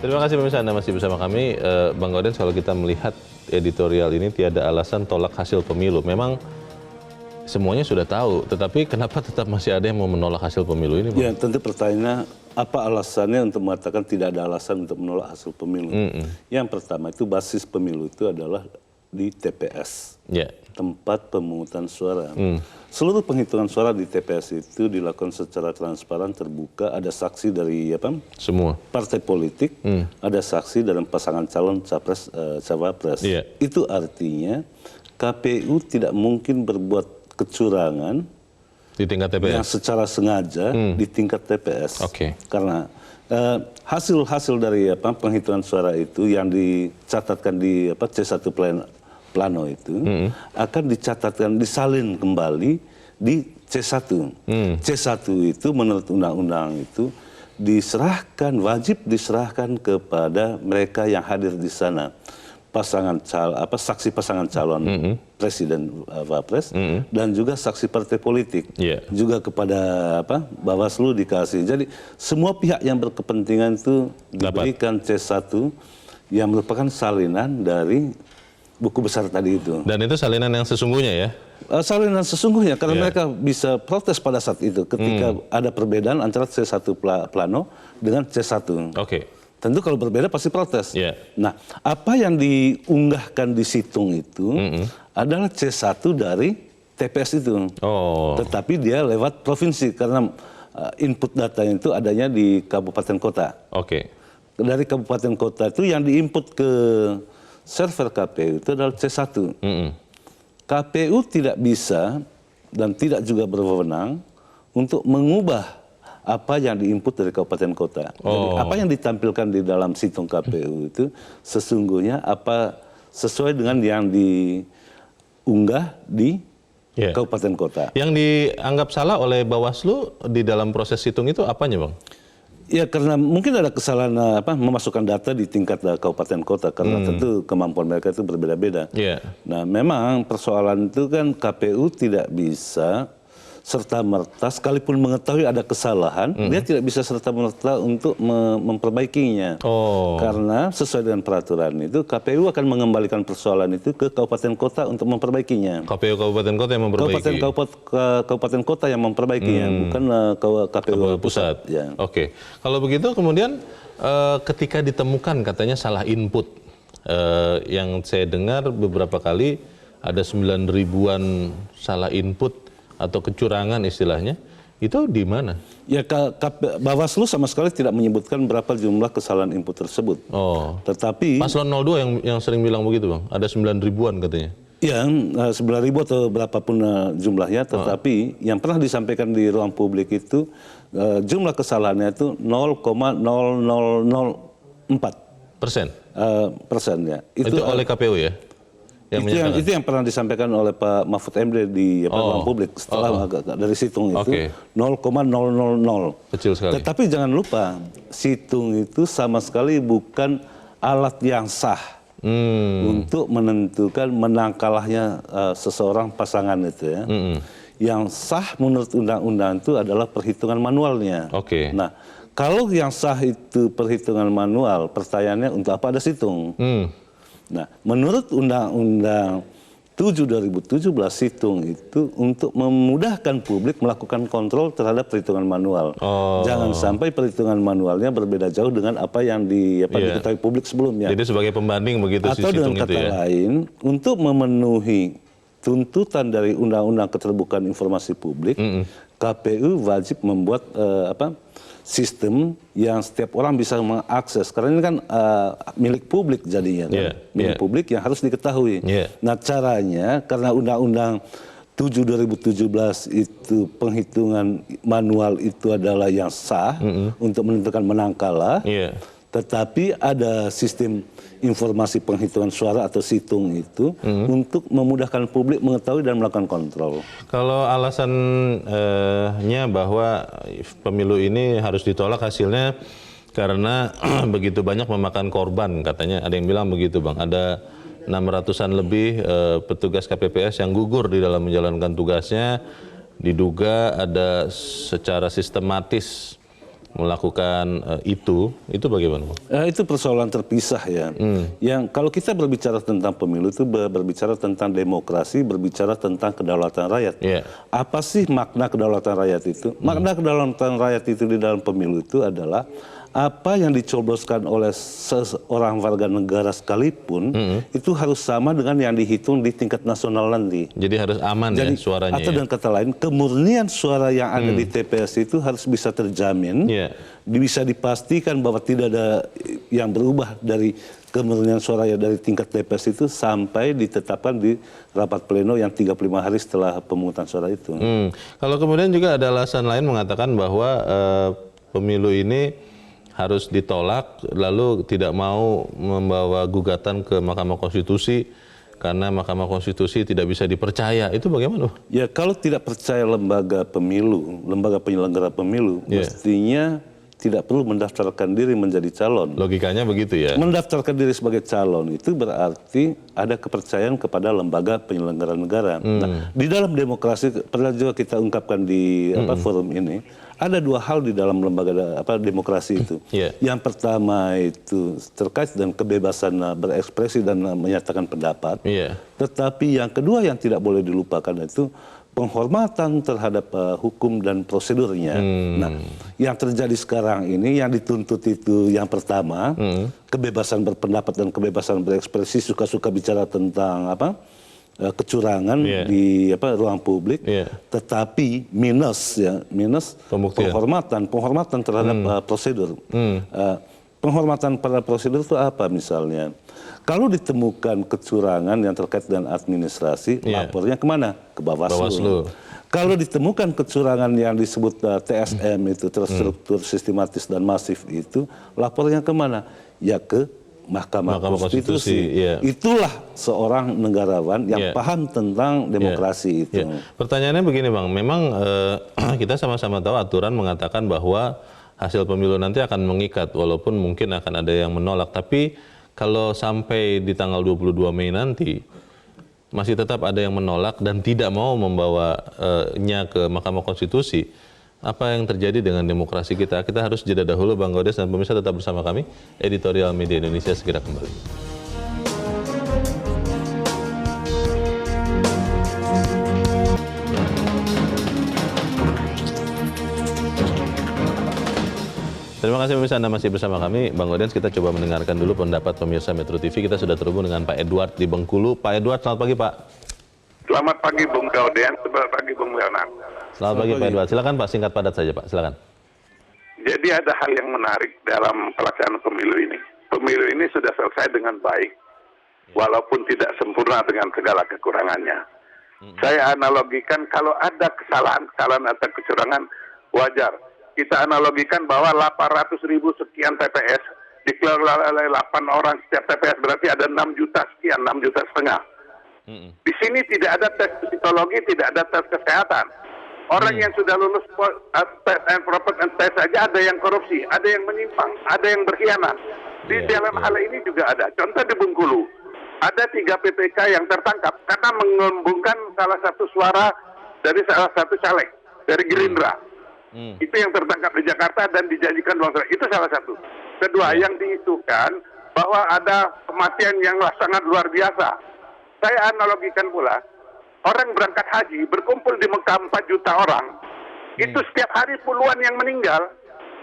Terima kasih pemirsa, Anda masih bersama kami. Bang Gaudens, kalau kita melihat editorial ini tiada alasan tolak hasil pemilu. Memang semuanya sudah tahu, tetapi kenapa tetap masih ada yang mau menolak hasil pemilu ini, Bang? Ya, tentu pertanyaannya apa alasannya untuk mengatakan tidak ada alasan untuk menolak hasil pemilu? Yang pertama itu basis pemilu itu adalah di TPS, tempat pemungutan suara. Seluruh penghitungan suara di TPS itu dilakukan secara transparan, terbuka. Ada saksi dari semua partai politik, ada saksi dalam pasangan calon capres, cawapres. Itu artinya KPU tidak mungkin berbuat kecurangan di tingkat TPS yang secara sengaja di tingkat TPS. Karena hasil-hasil dari penghitungan suara itu yang dicatatkan di C1 plano itu akan dicatatkan, disalin kembali di C1. C1 itu menurut undang-undang itu diserahkan, wajib diserahkan kepada mereka yang hadir di sana. Saksi pasangan calon presiden wapres dan juga saksi partai politik, juga kepada Bawaslu dikasih. Jadi semua pihak yang berkepentingan itu diberikan C1 yang merupakan salinan dari buku besar tadi itu. Dan itu salinan yang sesungguhnya ya? Salinan sesungguhnya, karena mereka bisa protes pada saat itu ketika ada perbedaan antara C1 plano dengan C1. Tentu kalau berbeda pasti protes. Nah, apa yang diunggahkan di situng itu adalah C1 dari TPS itu. Tetapi dia lewat provinsi karena input datanya itu adanya di kabupaten kota. Dari kabupaten kota itu yang diinput ke server KPU itu adalah C1. KPU tidak bisa dan tidak juga berwenang untuk mengubah apa yang diinput dari kabupaten kota. Jadi apa yang ditampilkan di dalam situng KPU itu sesungguhnya apa sesuai dengan yang diunggah di kabupaten kota. Yang dianggap salah oleh Bawaslu di dalam proses situng itu apanya, Bang? Ya, karena mungkin ada kesalahan memasukkan data di tingkat kabupaten kota, karena tentu kemampuan mereka itu berbeda-beda. Nah, memang persoalan itu kan KPU tidak bisa serta-merta, sekalipun mengetahui ada kesalahan, dia tidak bisa serta-merta untuk memperbaikinya. Karena sesuai dengan peraturan itu, KPU akan mengembalikan persoalan itu ke kabupaten kota untuk memperbaikinya. KPU kabupaten kota yang memperbaiki? Kabupaten kota yang memperbaikinya, bukan KPU pusat. Kalau begitu kemudian ketika ditemukan katanya salah input, yang saya dengar beberapa kali ada 9 ribuan salah input atau kecurangan istilahnya, itu di mana? Ya, Bawaslu sama sekali tidak menyebutkan berapa jumlah kesalahan input tersebut. Tetapi Paslon 02 yang sering bilang begitu, Bang, ada 9 ribuan katanya. Ya, 9 ribu atau berapapun jumlahnya, tetapi yang pernah disampaikan di ruang publik itu jumlah kesalahannya itu 0,0004% ya. Itu oleh KPU ya? Itu yang pernah disampaikan oleh Pak Mahfud MD di ruang publik setelah dari situng itu 0,000. Kecil sekali. Tetapi jangan lupa, situng itu sama sekali bukan alat yang sah untuk menentukan menang kalahnya seseorang pasangan itu ya. Yang sah menurut undang-undang itu adalah perhitungan manualnya. Nah, kalau yang sah itu perhitungan manual, pertanyaannya untuk apa ada situng? Nah, menurut Undang-Undang 7 2017, situng itu untuk memudahkan publik melakukan kontrol terhadap perhitungan manual. Jangan sampai perhitungan manualnya berbeda jauh dengan apa yang diketahui publik sebelumnya. Jadi sebagai pembanding begitu si situng itu ya? Atau dengan kata lain, untuk memenuhi tuntutan dari Undang-Undang Keterbukaan Informasi Publik, KPU wajib membuat sistem yang setiap orang bisa mengakses, karena ini kan milik publik jadinya, milik publik yang harus diketahui. Nah, caranya karena Undang-Undang 7 2017 itu penghitungan manual itu adalah yang sah untuk menentukan menang kalah, tetapi ada sistem informasi penghitungan suara atau situng itu untuk memudahkan publik mengetahui dan melakukan kontrol. Kalau alasannya bahwa pemilu ini harus ditolak hasilnya karena begitu banyak memakan korban, katanya ada yang bilang begitu, Bang. Ada 600-an lebih petugas KPPS yang gugur di dalam menjalankan tugasnya, diduga ada secara sistematis melakukan itu bagaimana? Itu persoalan terpisah ya. Yang kalau kita berbicara tentang pemilu itu berbicara tentang demokrasi, berbicara tentang kedaulatan rakyat. Apa sih makna kedaulatan rakyat itu? Makna kedaulatan rakyat itu di dalam pemilu itu adalah apa yang dicobloskan oleh seorang warga negara sekalipun itu harus sama dengan yang dihitung di tingkat nasional nanti. Jadi harus aman ya suaranya. Atau dengan kata lain, kemurnian suara yang ada di TPS itu harus bisa terjamin, bisa dipastikan bahwa tidak ada yang berubah dari kemurnian suara dari tingkat TPS itu sampai ditetapkan di rapat pleno yang 35 hari setelah pemungutan suara itu. Kalau kemudian juga ada alasan lain mengatakan bahwa pemilu ini harus ditolak, lalu tidak mau membawa gugatan ke Mahkamah Konstitusi karena Mahkamah Konstitusi tidak bisa dipercaya. Itu bagaimana? Ya, kalau tidak percaya lembaga pemilu, lembaga penyelenggara pemilu, mestinya tidak perlu mendaftarkan diri menjadi calon. Logikanya begitu ya? Mendaftarkan diri sebagai calon itu berarti ada kepercayaan kepada lembaga penyelenggara negara. Nah, di dalam demokrasi, pernah juga kita ungkapkan di forum ini, ada dua hal di dalam lembaga demokrasi itu. Yang pertama itu terkait dengan kebebasan berekspresi dan menyatakan pendapat. Tetapi yang kedua yang tidak boleh dilupakan itu penghormatan terhadap hukum dan prosedurnya. Nah, yang terjadi sekarang ini yang dituntut itu yang pertama, kebebasan berpendapat dan kebebasan berekspresi, suka-suka bicara tentang kecurangan di ruang publik, tetapi minus penghormatan terhadap prosedur. Penghormatan pada prosedur itu apa misalnya? Kalau ditemukan kecurangan yang terkait dengan administrasi, lapornya kemana? Ke Bawaslu. Kalau ditemukan kecurangan yang disebut TSM itu, terstruktur, sistematis dan masif itu, lapornya kemana? Ya ke Mahkamah Konstitusi. Itulah seorang negarawan yang paham tentang demokrasi itu. Pertanyaannya begini Bang, memang kita sama-sama tahu aturan mengatakan bahwa hasil pemilu nanti akan mengikat, walaupun mungkin akan ada yang menolak, tapi kalau sampai di tanggal 22 Mei nanti masih tetap ada yang menolak dan tidak mau membawanya ke Mahkamah Konstitusi, apa yang terjadi dengan demokrasi kita? Kita harus jeda dahulu Bang Gaudes, dan pemirsa tetap bersama kami. Editorial Media Indonesia segera kembali. Terima kasih pemirsa, Anda masih bersama kami. Bang Gaudens, kita coba mendengarkan dulu pendapat pemirsa Metro TV. Kita sudah terhubung dengan Pak Edward di Bengkulu. Pak Edward, selamat pagi Pak. Selamat pagi Bung Gaudens, selamat pagi Bung Leonard. Selamat pagi Pak Edward, silakan Pak, singkat padat saja Pak, silakan. Jadi ada hal yang menarik dalam pelaksanaan pemilu ini. Pemilu ini sudah selesai dengan baik, walaupun tidak sempurna dengan segala kekurangannya. Saya analogikan kalau ada kesalahan atau kecurangan, wajar. Kita analogikan bahwa 800.000 sekian TPS dikelola oleh 8 orang setiap TPS, berarti ada 6 juta sekian, 6 juta setengah. Di sini tidak ada tes psikologi, tidak ada tes kesehatan. Orang yang sudah lulus tes saja ada yang korupsi, ada yang menyimpang, ada yang berkhianat. Di dalam hal ini juga ada. Contoh di Bengkulu, ada 3 PPK yang tertangkap karena mengembungkan salah satu suara dari salah satu caleg dari Gerindra. Itu yang tertangkap di Jakarta dan dijanjikan uang suara. Itu salah satu. Kedua, yang diisukan bahwa ada kematian yang sangat luar biasa. Saya analogikan pula, orang berangkat haji, berkumpul di Mekah 4 juta orang. Itu setiap hari puluhan yang meninggal.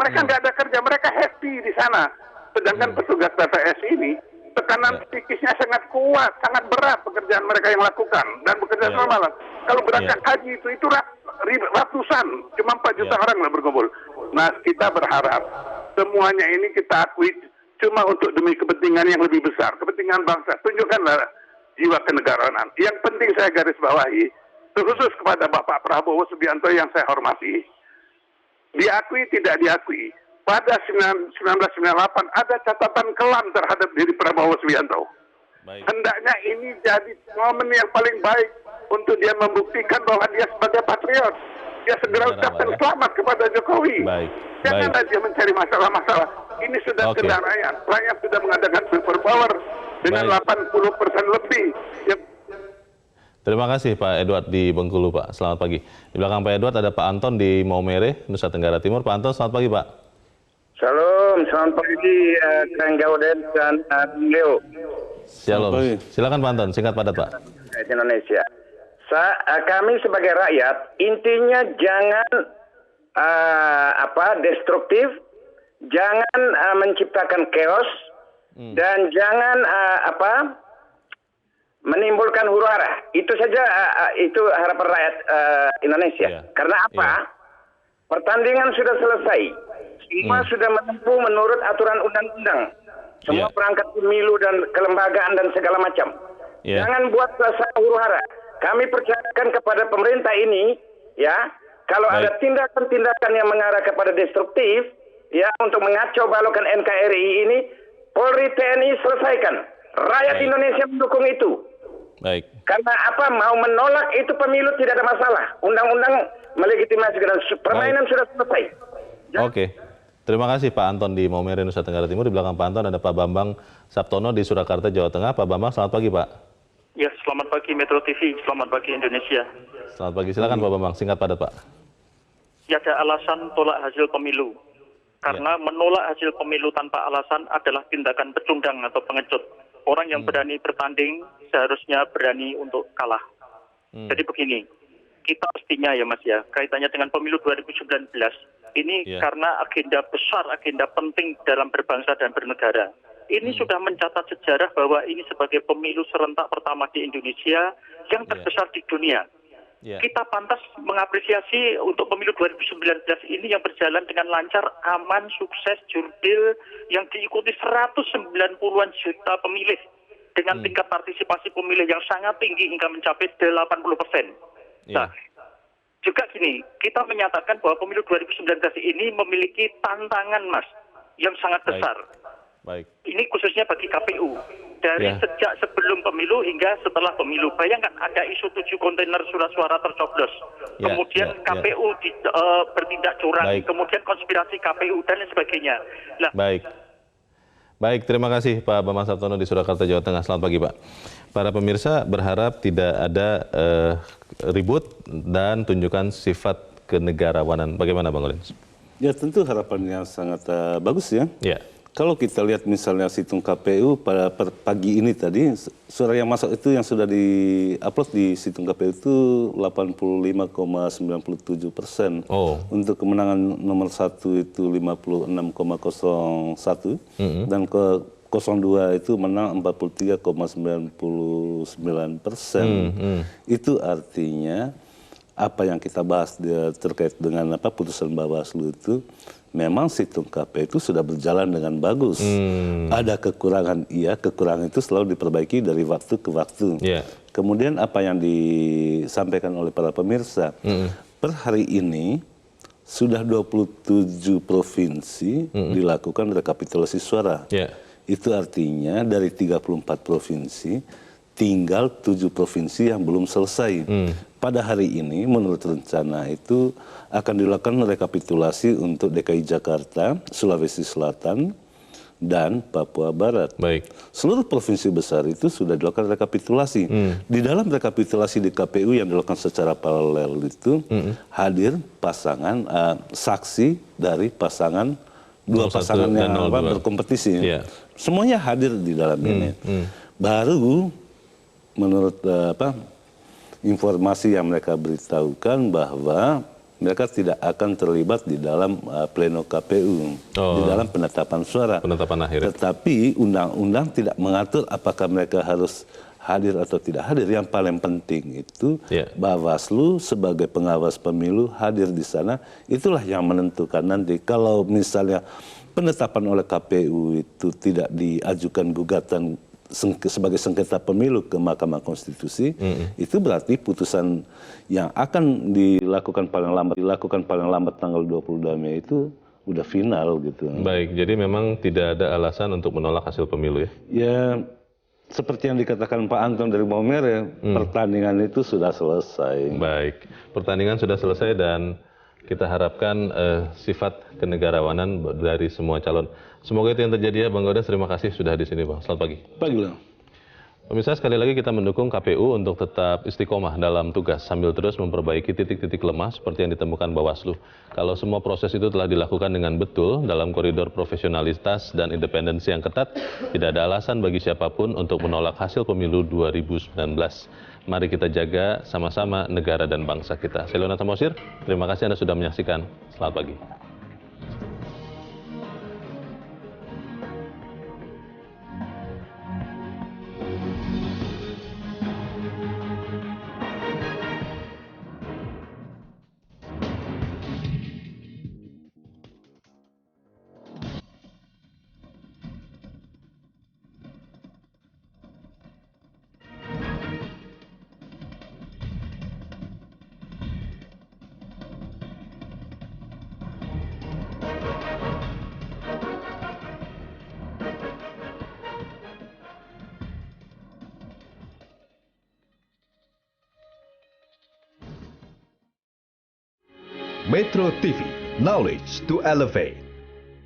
Mereka nggak ada kerja, mereka happy di sana. Sedangkan petugas TPS ini, tekanan psikisnya sangat kuat, sangat berat pekerjaan mereka yang lakukan. Dan bekerja selama malam. Kalau berangkat haji itu ratusan, cuma 4 juta orang yang berkumpul. Nah, kita berharap semuanya ini kita akui cuma untuk demi kepentingan yang lebih besar, kepentingan bangsa. Tunjukkanlah jiwa kenegaraan. Yang penting saya garis bawahi, terkhusus kepada Bapak Prabowo Subianto yang saya hormati. Diakui tidak diakui, pada 1998 ada catatan kelam terhadap diri Prabowo Subianto. Hendaknya ini jadi momen yang paling baik untuk dia membuktikan bahwa dia sebagai patriot. Dia segera ucapkan selamat kepada Jokowi. Janganlah dia mencari masalah-masalah. Ini sudah kendaraan. Rakyat sudah mengadakan super power dengan 80% lebih. Terima kasih Pak Edward di Bengkulu Pak. Selamat pagi. Di belakang Pak Edward ada Pak Anton di Maumere, Nusa Tenggara Timur. Pak Anton, selamat pagi Pak. Shalom, selamat pagi Kang Gauden dan Leo. Shalom. Silakan Pak Anton, singkat padat Pak. Indonesia. Kami sebagai rakyat intinya jangan destruktif, jangan menciptakan chaos dan jangan menimbulkan huru-hara. Itu saja itu harapan rakyat Indonesia. Karena apa? Pertandingan sudah selesai. Semua sudah menempuh menurut aturan undang-undang. Semua perangkat pemilu dan kelembagaan dan segala macam. Jangan buat suasana huru-hara. Kami percayakan kepada pemerintah ini, ya, kalau ada tindakan-tindakan yang mengarah kepada destruktif, ya, untuk mengacau balukan NKRI ini, Polri TNI selesaikan. Rakyat Indonesia mendukung itu. Baik. Karena apa? Mau menolak itu pemilu tidak ada masalah. Undang-undang melegitimasikan. Permainan sudah selesai. Oke. Terima kasih Pak Anton di Maumere, Nusa Tenggara Timur. Di belakang Pak Anton ada Pak Bambang Sabtono di Surakarta, Jawa Tengah. Pak Bambang, selamat pagi Pak. Ya, selamat pagi Metro TV, selamat pagi Indonesia. Selamat pagi, silakan Pak Bambang, singkat padat Pak. Tiada alasan tolak hasil pemilu. Karena menolak hasil pemilu tanpa alasan adalah tindakan pecundang atau pengecut. Orang yang berani bertanding seharusnya berani untuk kalah. Jadi begini, kita mestinya ya Mas ya, kaitannya dengan pemilu 2019, ini karena agenda besar, agenda penting dalam berbangsa dan bernegara. Ini sudah mencatat sejarah bahwa ini sebagai pemilu serentak pertama di Indonesia yang terbesar di dunia. Kita pantas mengapresiasi untuk pemilu 2019 ini yang berjalan dengan lancar, aman, sukses, jurdil, yang diikuti 190-an juta pemilih dengan tingkat partisipasi pemilih yang sangat tinggi hingga mencapai 80%. Nah, juga gini, kita menyatakan bahwa pemilu 2019 ini memiliki tantangan, Mas, yang sangat besar. Baik. Ini khususnya bagi KPU. Dari sejak sebelum pemilu hingga setelah pemilu. Bayangkan ada isu 7 kontainer surat suara tercoblos. Kemudian KPU bertindak curang. Kemudian konspirasi KPU dan lain sebagainya. Nah, Baik, terima kasih Pak Bambang Sabtono di Surakarta, Jawa Tengah. Selamat pagi Pak. Para pemirsa berharap tidak ada ribut dan tunjukkan sifat kenegarawanan. Bagaimana Bang Olens? Ya tentu harapannya sangat bagus ya. Kalau kita lihat misalnya situng KPU pada pagi ini tadi, suara yang masuk itu yang sudah di-upload di situng KPU itu 85,97%. Untuk kemenangan nomor 1 itu 56,01 dan ke 02 itu menang 43,99%. Itu artinya apa yang kita bahas terkait dengan putusan Bawaslu itu, memang situng KPU itu sudah berjalan dengan bagus. Ada kekurangan, kekurangan itu selalu diperbaiki dari waktu ke waktu. Kemudian apa yang disampaikan oleh para pemirsa, per hari ini sudah 27 provinsi dilakukan rekapitulasi suara. Itu artinya dari 34 provinsi, tinggal 7 provinsi yang belum selesai. Pada hari ini menurut rencana itu akan dilakukan rekapitulasi untuk DKI Jakarta, Sulawesi Selatan, dan Papua Barat. Seluruh provinsi besar itu sudah dilakukan rekapitulasi. Di dalam rekapitulasi di KPU yang dilakukan secara paralel itu hadir pasangan saksi dari pasangan dua pasangan yang berkompetisi. Semuanya hadir di dalam ini. Baru menurut informasi yang mereka beritahukan bahwa mereka tidak akan terlibat di dalam pleno KPU, di dalam penetapan suara. Penetapan akhir. Tetapi undang-undang tidak mengatur apakah mereka harus hadir atau tidak hadir. Yang paling penting itu Bawaslu sebagai pengawas pemilu hadir di sana. Itulah yang menentukan nanti. Kalau misalnya penetapan oleh KPU itu tidak diajukan gugatan sebagai sengketa pemilu ke Mahkamah Konstitusi, itu berarti putusan yang akan dilakukan paling lambat tanggal 22 Mei itu udah final gitu. Baik, jadi memang tidak ada alasan untuk menolak hasil pemilu ya? Ya, seperti yang dikatakan Pak Anton dari Maumere, pertandingan itu sudah selesai. Baik, pertandingan sudah selesai dan kita harapkan sifat kenegarawanan dari semua calon. Semoga itu yang terjadi ya Bang Godes. Terima kasih sudah di sini Bang. Selamat pagi. Pagi Bang. Pemirsa, sekali lagi kita mendukung KPU untuk tetap istiqomah dalam tugas sambil terus memperbaiki titik-titik lemah seperti yang ditemukan Bawaslu. Kalau semua proses itu telah dilakukan dengan betul dalam koridor profesionalitas dan independensi yang ketat, tidak ada alasan bagi siapapun untuk menolak hasil pemilu 2019. Mari kita jaga sama-sama negara dan bangsa kita. Saya Leonard Mosir, terima kasih Anda sudah menyaksikan. Selamat pagi. Metro TV, knowledge to elevate.